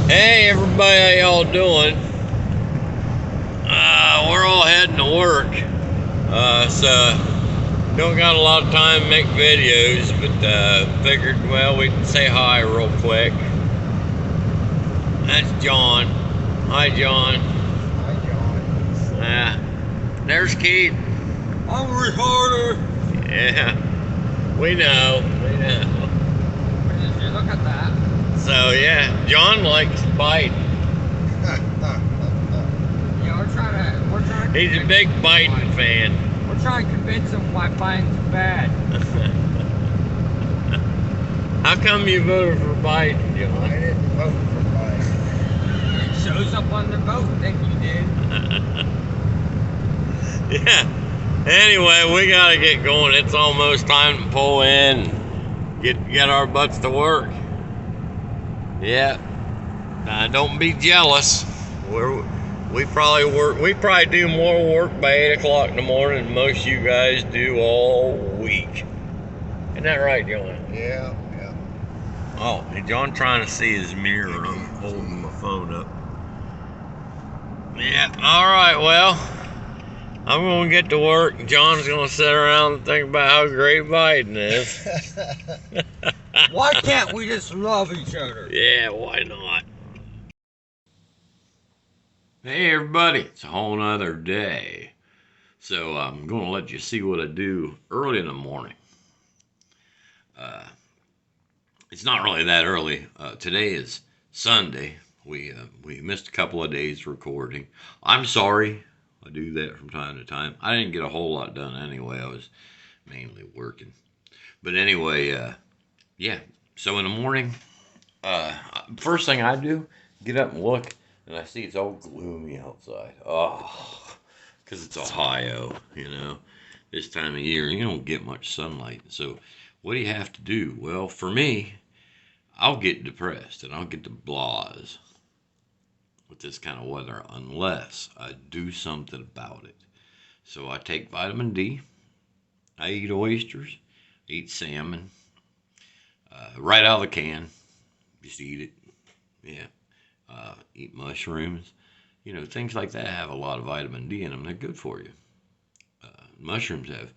Hey everybody, how y'all doing? We're all heading to work. So don't got a lot of time to make videos, but figured, well, we can say hi real quick. That's John. Hi, John. Hi, John. There's Keith. I'm a recorder. Yeah, we know. Look at that. So yeah, John likes biting. Yeah, we're trying to. He's a big biting fan. We're trying to convince him why biting's bad. How come you voted for Biden, John? I didn't vote for Biden. It shows up on the vote that you did. Yeah. Anyway, we gotta get going. It's almost time to pull in and get our butts to work. Yeah. Don't be jealous. We probably do more work by 8 o'clock in the morning than most of you guys do all week. Isn't that right, John? Yeah. Oh, is John trying to see his mirror? I'm holding my phone up. Yeah. All right. Well, I'm gonna get to work. John's gonna sit around and think about how great Biden is. Why can't we just love each other? Yeah, why not? Hey everybody, it's a whole nother day. So I'm gonna let you see what I do early in the morning. It's not really that early. Today is Sunday. We missed a couple of days recording. I'm sorry. I do that from time to time. I didn't get a whole lot done anyway. I was mainly working. But anyway, yeah. So in the morning, first thing I do, get up and look, and I see it's all gloomy outside. Oh, because it's Ohio, you know. This time of year, you don't get much sunlight. So what do you have to do? Well, for me, I'll get depressed and I'll get the blahs with this kind of weather unless I do something about it. So I take vitamin D. I eat oysters. I eat salmon. Right out of the can. Just eat it. Yeah. Eat mushrooms. You know, things like that have a lot of vitamin D in them. They're good for you. Mushrooms have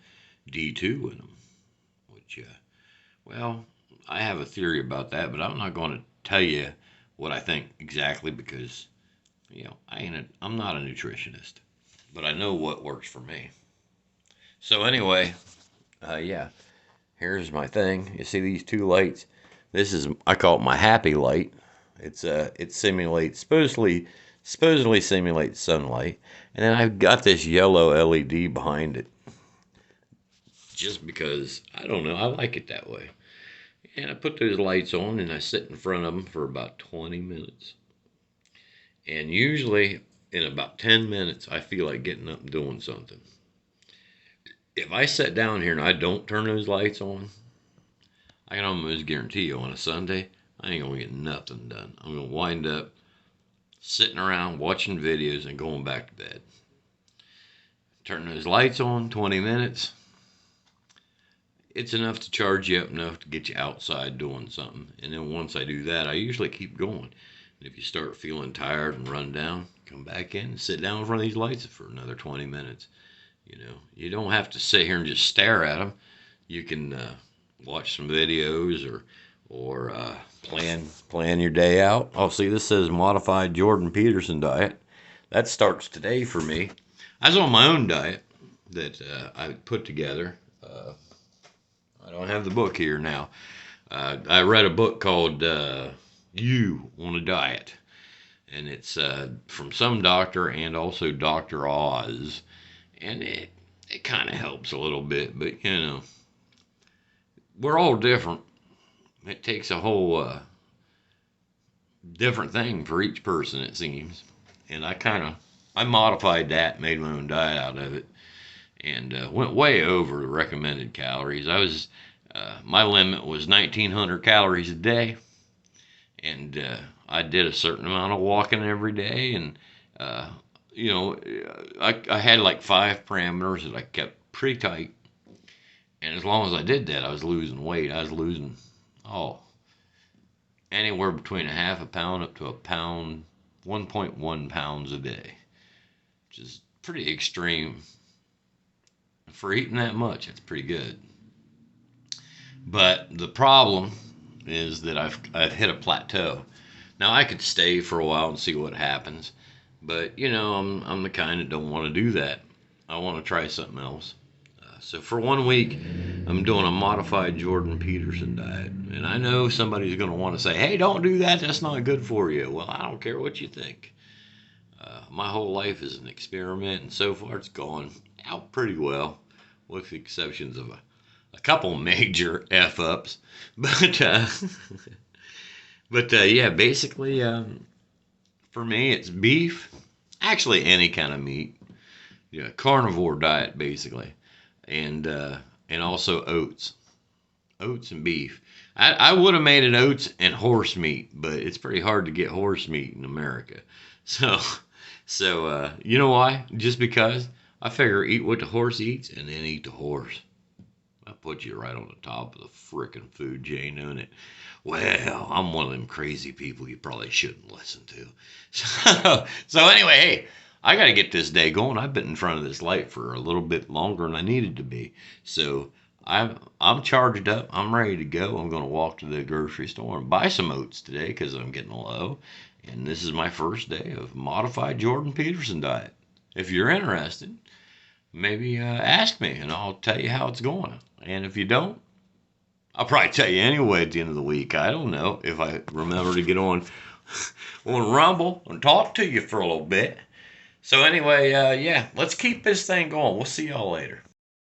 D2 in them, which, well, I have a theory about that, but I'm not going to tell you what I think exactly because, you know, I'm not a nutritionist, but I know what works for me. So anyway, yeah, here's my thing. You see these two lights? I call it my happy light. It simulates, supposedly simulates sunlight, and then I've got this yellow LED behind it, just because I don't know, I like it that way. And I put those lights on and I sit in front of them for about 20 minutes. And usually in about 10 minutes, I feel like getting up and doing something. If I sit down here and I don't turn those lights on, I can almost guarantee you on a Sunday, I ain't going to get nothing done. I'm going to wind up sitting around watching videos and going back to bed. Turn those lights on, 20 minutes. It's enough to charge you up enough to get you outside doing something. And then once I do that, I usually keep going. And if you start feeling tired and run down, come back in and sit down in front of these lights for another 20 minutes. You know, you don't have to sit here and just stare at them. You can watch some videos or plan your day out. Oh, see, this says modified Jordan Peterson diet. That starts today for me. I was on my own diet that I put together. I don't have the book here now. I read a book called You on a Diet. And it's from some doctor and also Dr. Oz. And it kind of helps a little bit. But, you know, we're all different. It takes a whole different thing for each person, it seems. And I modified that, made my own diet out of it. And went way over the recommended calories. My limit was 1,900 calories a day, and I did a certain amount of walking every day, and you know, I had like 5 parameters that I kept pretty tight, and as long as I did that, I was losing weight. I was losing anywhere between a half a pound up to a pound, 1.1 pounds a day, which is pretty extreme. For eating that much, it's pretty good. But the problem is that I've hit a plateau. Now I could stay for a while and see what happens, but I'm the kind that don't want to do that. I want to try something else. So for 1 week, I'm doing a modified Jordan Peterson diet, and I know somebody's going to want to say, "Hey, don't do that. That's not good for you." Well, I don't care what you think. My whole life is an experiment, and so far it's gone out pretty well, with the exceptions of a couple major f ups. But yeah, basically, for me, it's beef. Actually, any kind of meat. Yeah, carnivore diet basically, and also oats and beef. I would have made it oats and horse meat, but it's pretty hard to get horse meat in America. So you know why? Just because I figure eat what the horse eats and then eat the horse. I put you right on the top of the frickin' food chain, doesn't it? Well, I'm one of them crazy people you probably shouldn't listen to. So anyway, hey, I got to get this day going. I've been in front of this light for a little bit longer than I needed to be. So I'm charged up. I'm ready to go. I'm going to walk to the grocery store and buy some oats today because I'm getting low. And this is my first day of modified Jordan Peterson diet. If you're interested, maybe ask me and I'll tell you how it's going. And if you don't, I'll probably tell you anyway at the end of the week. I don't know if I remember to get on Rumble and talk to you for a little bit. So anyway, yeah, let's keep this thing going. We'll see y'all later.